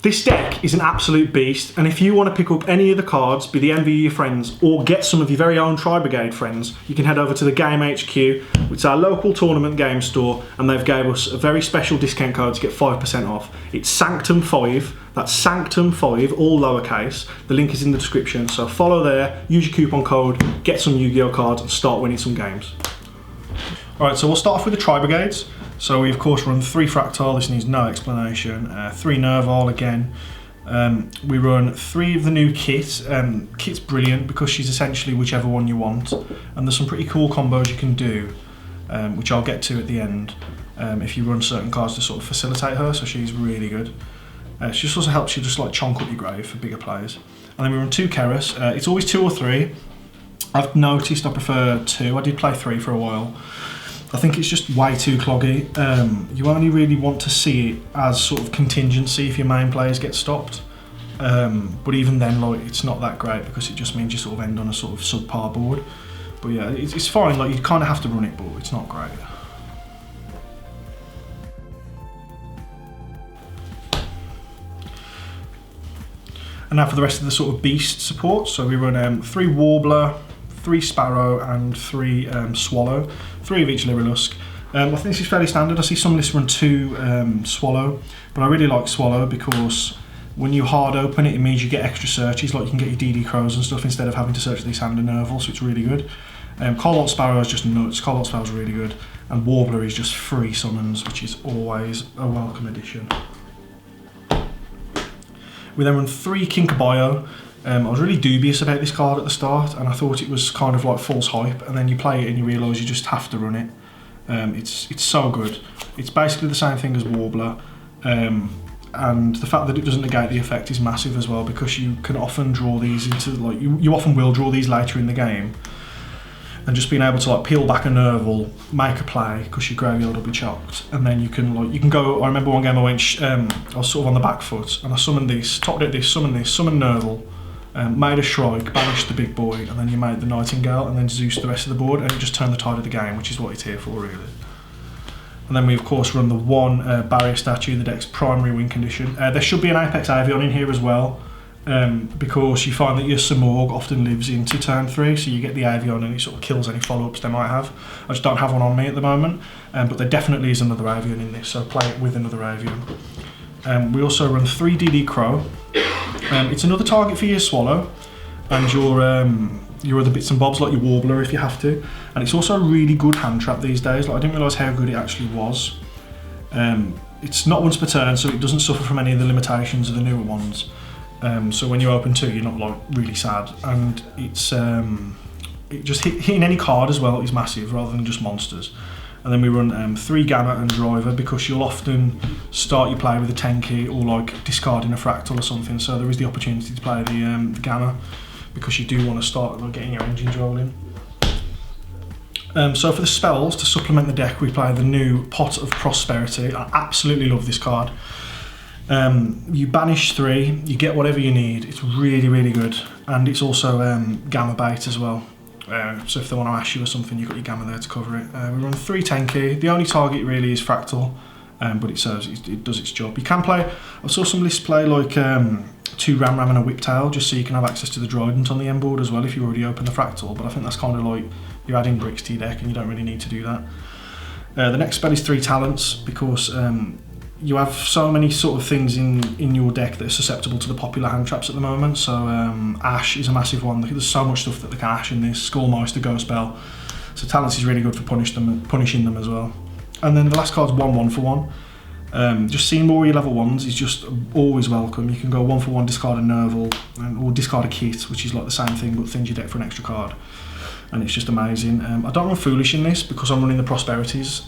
This deck is an absolute beast, and if you want to pick up any of the cards, be the envy of your friends, or get some of your very own Tribrigade friends, you can head over to the Game HQ, which is our local tournament game store, and they've gave us a very special discount code to get 5% off. It's Sanctum5, that's Sanctum5, all lowercase. The link is in the description, so follow there, use your coupon code, get some Yu-Gi-Oh cards, and start winning some games. Alright, so we'll start off with the Tribrigades. So we of course run 3 Fractal, this needs no explanation, 3 Nerval again. We run 3 of the new kit. Kit's brilliant because she's essentially whichever one you want, and there's some pretty cool combos you can do, which I'll get to at the end, if you run certain cards to sort of facilitate her, so she's really good. She just also helps you just like chonk up your grave for bigger players. And then we run 2 Keras. It's always 2 or 3. I've noticed I prefer 2, I did play 3 for a while. I think it's just way too cloggy. You only really want to see it as sort of contingency if your main players get stopped. But even then, like, it's not that great because it just means you sort of end on a sort of subpar board. But yeah, it's fine, like you kind of have to run it, but it's not great. And now for the rest of the sort of beast support. So we run 3 Warbler, 3 Sparrow and 3 Swallow, 3 of each Lyrilusc. I think this is fairly standard. I see some lists run 2 Swallow, but I really like Swallow because when you hard open it, it means you get extra searches, like you can get your DD Crows and stuff instead of having to search these hand and Nerval, so it's really good. Cobalt Sparrow is just nuts, Cobalt Sparrow is really good, and Warbler is just free summons, which is always a welcome addition. We then run 3 Kinkabio. I was really dubious about this card at the start, and I thought it was kind of like false hype, and then you play it and you realise you just have to run it. It's so good. It's basically the same thing as Warbler, and the fact that it doesn't negate the effect is massive as well, because you can often draw these into, like, you often will draw these later in the game, and just being able to like peel back a Nerval, make a play because your graveyard will be chocked, and then you can go. I remember one game I went, I was sort of on the back foot, and I summoned this, top deck this, summoned Nerval. Made a Shrike, banished the big boy, and then you made the Nightingale, and then Zeus the rest of the board, and it just turned the tide of the game, which is what it's here for, really. And then we of course run the 1 Barrier Statue, the deck's primary win condition. There should be an Apex Avion in here as well, because you find that your Samorg often lives into turn 3, so you get the Avion and it sort of kills any follow-ups they might have. I just don't have one on me at the moment, but there definitely is another Avion in this, so play it with another Avion. We also run 3 DD Crow. It's another target for your Swallow and your other bits and bobs, like your Warbler if you have to, and it's also a really good hand trap these days. Like, I didn't realise how good it actually was. It's not once per turn, so it doesn't suffer from any of the limitations of the newer ones, so when you open 2 you're not like really sad, and it's it just hitting any card as well is massive rather than just monsters. And then we run 3 Gamma and Driver, because you'll often start your play with a 10 key or like discarding a Fractal or something, so there is the opportunity to play the Gamma because you do want to start like getting your engines rolling. So for the spells, to supplement the deck, we play the new Pot of Prosperity. I absolutely love this card. You banish 3, you get whatever you need. It's really, really good, and it's also Gamma bait as well. So if they want to ash you or something, you've got your Gamma there to cover it. We run 3 10k. The only target really is Fractal, but it does its job. You can play, I saw some lists play like 2 Ram and a Whiptail, just so you can have access to the Trident on the end board as well if you already open the Fractal, but I think that's kind of like you're adding bricks to your deck and you don't really need to do that. The next spell is 3 Talents, because you have so many sort of things in your deck that are susceptible to the popular hand traps at the moment. So Ash is a massive one. There's so much stuff that they can ash in this. Skullmeister, Ghost Bell. So Talents is really good for punishing them as well. And then the last card's 1 for 1. Just seeing more of your level 1s is just always welcome. You can go 1 for 1, discard a Nerval, or discard a Kit, which is like the same thing but thins your deck for an extra card. And it's just amazing. I don't run Foolish in this because I'm running the Prosperities.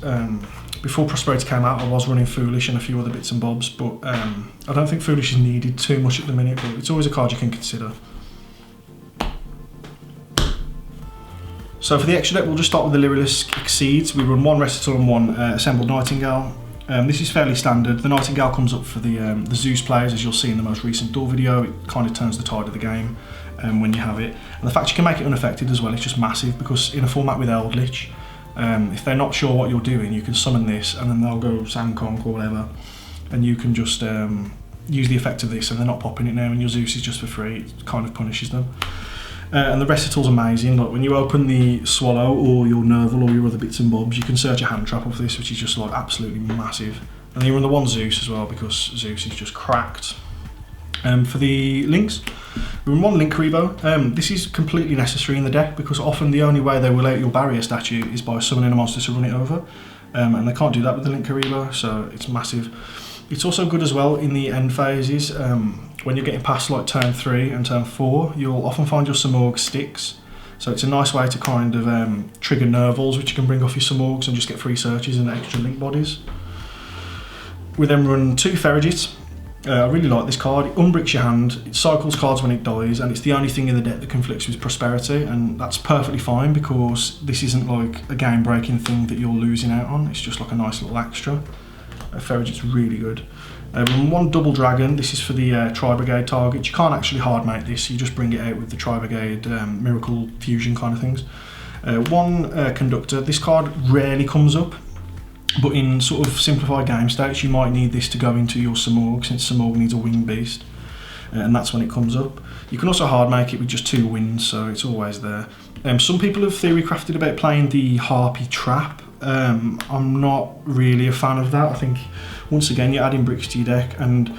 Before Prosperity came out, I was running Foolish and a few other bits and bobs, but I don't think Foolish is needed too much at the minute, but it's always a card you can consider. So for the extra deck, we'll just start with the Lyrilusc Exceeds. We run 1 Recital and 1 Assembled Nightingale. This is fairly standard. The Nightingale comes up for the Zeus players, as you'll see in the most recent Door video. It kind of turns the tide of the game when you have it. And the fact you can make it unaffected as well is just massive, because in a format with Eldritch, if they're not sure what you're doing, you can summon this and then they'll go Sandconk or whatever, and you can just use the effect of this and they're not popping it now, and your Zeus is just for free. It kind of punishes them. And the rest of the tool's amazing. Like when you open the Swallow or your Nerval or your other bits and bobs, you can search a hand trap off this, which is just like absolutely massive. And then you run the one Zeus as well, because Zeus is just cracked. For the links, we run one Link Karibo. This is completely necessary in the deck, because often the only way they will out your barrier statue is by summoning a monster to run it over. And they can't do that with the Link Karibo, so it's massive. It's also good as well in the end phases. When you're getting past like turn 3 and turn 4, you'll often find your Samorg sticks. So it's a nice way to kind of trigger Nervals, which you can bring off your Samorgs and just get free searches and extra Link bodies. We then run 2 Ferrigit. I really like this card. It unbricks your hand, it cycles cards when it dies, and it's the only thing in the deck that conflicts with Prosperity, and that's perfectly fine because this isn't like a game-breaking thing that you're losing out on. It's just like a nice little extra. Ferrigit's really good. Run one Double Dragon. This is for the Tribrigade target. You can't actually hard mate this, you just bring it out with the Tribrigade Miracle Fusion kind of things. One Conductor. This card rarely comes up, but in sort of simplified game states you might need this to go into your Samorg, since Samorg needs a winged beast, and that's when it comes up. You can also hard make it with just 2 wins, so it's always there. Some people have theory crafted about playing the Harpy Trap. I'm not really a fan of that. I think once again you're adding bricks to your deck, and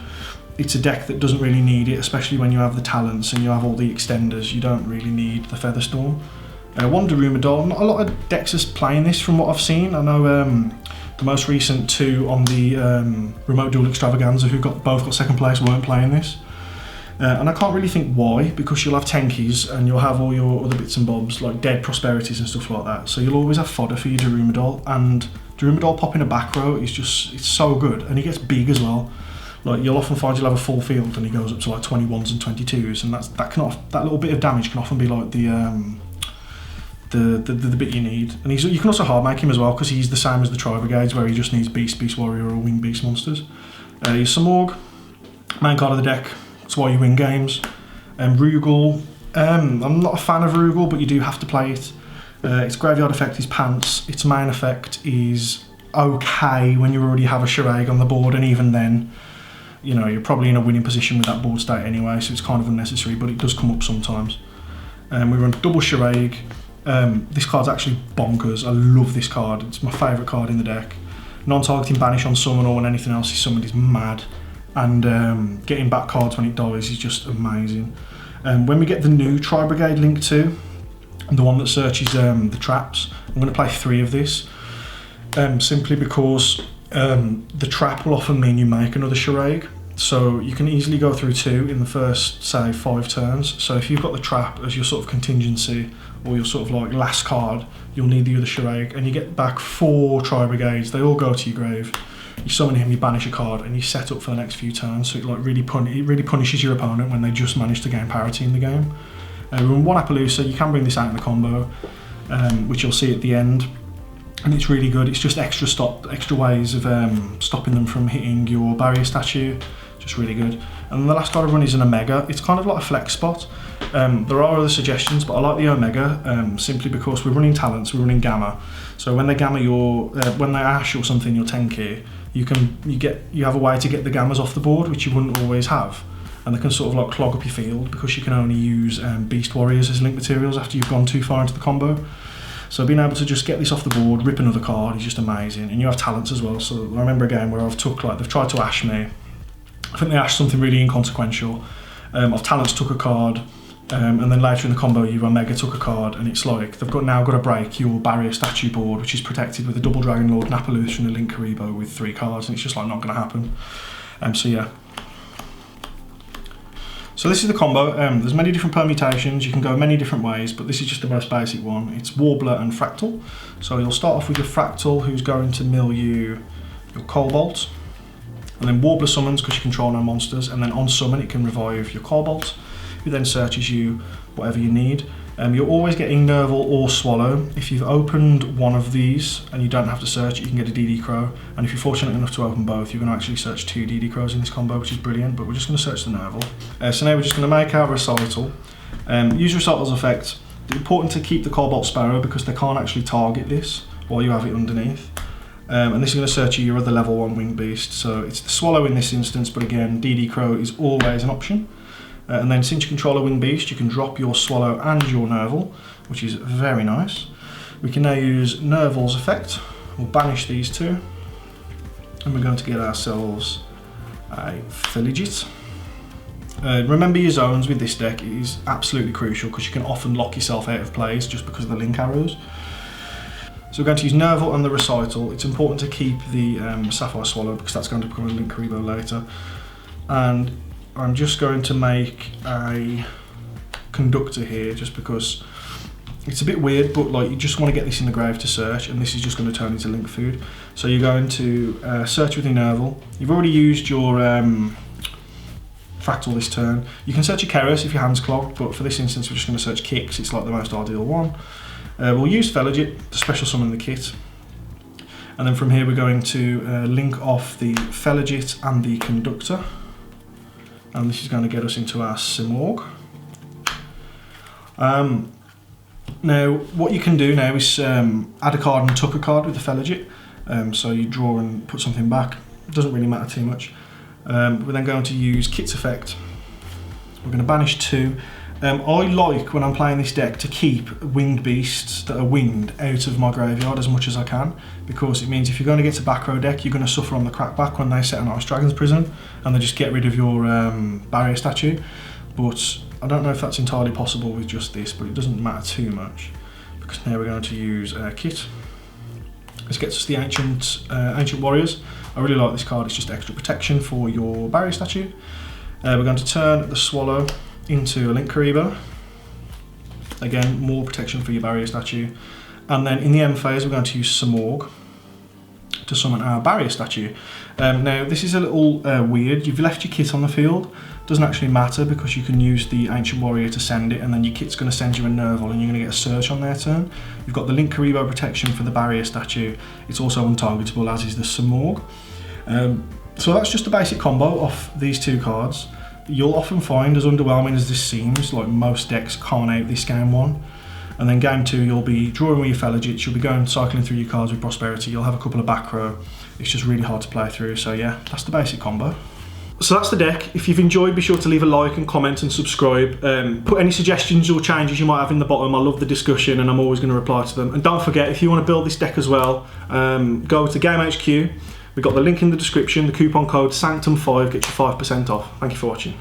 it's a deck that doesn't really need it, especially when you have the talents and you have all the extenders. You don't really need the Featherstorm. One Darumidol. Not a lot of decks are playing this from what I've seen. I know the most recent 2 on the Remote Duel Extravaganza, who both got second place, weren't playing this. And I can't really think why, because you'll have Tenkies and you'll have all your other bits and bobs, like dead Prosperities and stuff like that. So you'll always have fodder for your Darumidol, and Darumidol popping a back row is just, it's so good, and he gets big as well. Like you'll often find you'll have a full field and he goes up to like 21s and 22s, and that little bit of damage can often be like the bit you need. And you can also hard make him as well, because he's the same as the Tri-Brigades, where he just needs Beast, Beast Warrior or Winged Beast monsters. Your Samorg, main card of the deck, that's why you win games. Rugal, I'm not a fan of Rugal, but you do have to play it. Its graveyard effect is Pants, its main effect is okay when you already have a Charade on the board, and even then, you know, you're probably in a winning position with that board state anyway, so it's kind of unnecessary, but it does come up sometimes. We run double Charade. This card's actually bonkers. I love this card. It's my favourite card in the deck. Non-targeting banish on summon or when anything else is summoned is mad, and getting back cards when it dies is just amazing. When we get the new Tri-Brigade Link 2, the one that searches the traps, I'm going to play 3 of this, simply because the trap will often mean you make another Charade. So you can easily go through 2 in the first, say, 5 turns. So if you've got the trap as your sort of contingency, or your sort of like last card, you'll need the other Charade, and you get back 4 Tri-Brigades. They all go to your grave. You summon him, you banish a card, and you set up for the next few turns. So it like really punishes your opponent when they just manage to gain parity in the game. We run one Appaloosa. You can bring this out in the combo, which you'll see at the end. And it's really good. It's just extra ways of stopping them from hitting your barrier statue. Just really good. And then the last card I run is an Omega. It's kind of like a flex spot. There are other suggestions, but I like the Omega simply because we're running talents, we're running Gamma. So when they Gamma when they Ash or something your Tenki, you have a way to get the Gammas off the board, which you wouldn't always have. And they can sort of like clog up your field, because you can only use Beast Warriors as link materials after you've gone too far into the combo. So being able to just get this off the board, rip another card is just amazing. And you have talents as well. So I remember a game where they've tried to Ash me. I think they Ashed something really inconsequential. I've talents took a card, and then later in the combo you Omega took a card, and it's like they've now got to break your barrier statue board, which is protected with a double Dragon Lord, Appaloosa and a Link Karibo with 3 cards, and it's just like not going to happen. So yeah. So this is the combo. There's many different permutations, you can go many different ways, but this is just the most basic one. It's Warbler and Fractal. So you'll start off with your Fractal, who's going to mill you your Cobalt, and then Warbler summons because you control no monsters, and then on summon it can revive your Cobalt, who then searches you whatever you need. You're always getting Nerval or Swallow. If you've opened one of these and you don't have to search it, you can get a DD Crow, and if you're fortunate enough to open both, you're going to actually search 2 DD Crows in this combo, which is brilliant, but we're just going to search the Nerval. So now we're just going to make our Recital. Use Recital's effect. It's important to keep the Cobalt Sparrow because they can't actually target this while you have it underneath. And this is going to search your other level 1 winged beast. So it's the Swallow in this instance, but again, DD Crow is always an option. And then since you control a winged beast, you can drop your Swallow and your Nerval, which is very nice. We can now use Nerval's effect. We'll banish these two. And we're going to get ourselves a Feligit. Remember your zones with this deck. It is absolutely crucial because you can often lock yourself out of plays just because of the link arrows. So we're going to use Nerval and the Recital. It's important to keep the Sapphire Swallow because that's going to become a Link Karibo later. And I'm just going to make a Conductor here just because it's a bit weird, but like you just want to get this in the grave to search, and this is just going to turn into link food. So you're going to search with your Nerval. You've already used your Fractal this turn. You can search your Keras if your hand's clogged, but for this instance we're just going to search Kicks. It's like the most ideal one. We'll use Feligit to special summon the kit, and then from here we're going to link off the Feligit and the Conductor, and this is going to get us into our Simorgh. Now, what you can do now is add a card and tuck a card with the Feligit. So you draw and put something back. It doesn't really matter too much. We're then going to use Kit's effect. We're going to banish 2. I like, when I'm playing this deck, to keep winged beasts that are winged out of my graveyard as much as I can, because it means if you're going to get to back row deck, you're going to suffer on the crackback when they set an Ice Dragon's Prison and they just get rid of your barrier statue. But I don't know if that's entirely possible with just this, but it doesn't matter too much because now we're going to use Kit. This gets us the Ancient Warriors. I really like this card, it's just extra protection for your barrier statue. We're going to turn the Swallow into a Link Karibo. Again, more protection for your barrier statue. And then in the end phase, we're going to use Simorgh to summon our barrier statue. Now, this is a little weird. You've left your kit on the field. Doesn't actually matter because you can use the Ancient Warrior to send it, and then your kit's going to send you a Nerval and you're going to get a search on their turn. You've got the Link Karibo protection for the barrier statue. It's also untargetable, as is the Simorgh. So that's just a basic combo of these two cards. You'll often find, as underwhelming as this seems, like most decks can't out this game 1. And then game 2, you'll be drawing with your Feligits, you'll be going cycling through your cards with Prosperity, you'll have a couple of back row. It's just really hard to play through, so yeah, that's the basic combo. So that's the deck. If you've enjoyed, be sure to leave a like and comment and subscribe. Put any suggestions or changes you might have in the bottom. I love the discussion and I'm always going to reply to them. And don't forget, if you want to build this deck as well, go to Game HQ. We've got the link in the description, the coupon code SANCTUM5 gets you 5% off. Thank you for watching.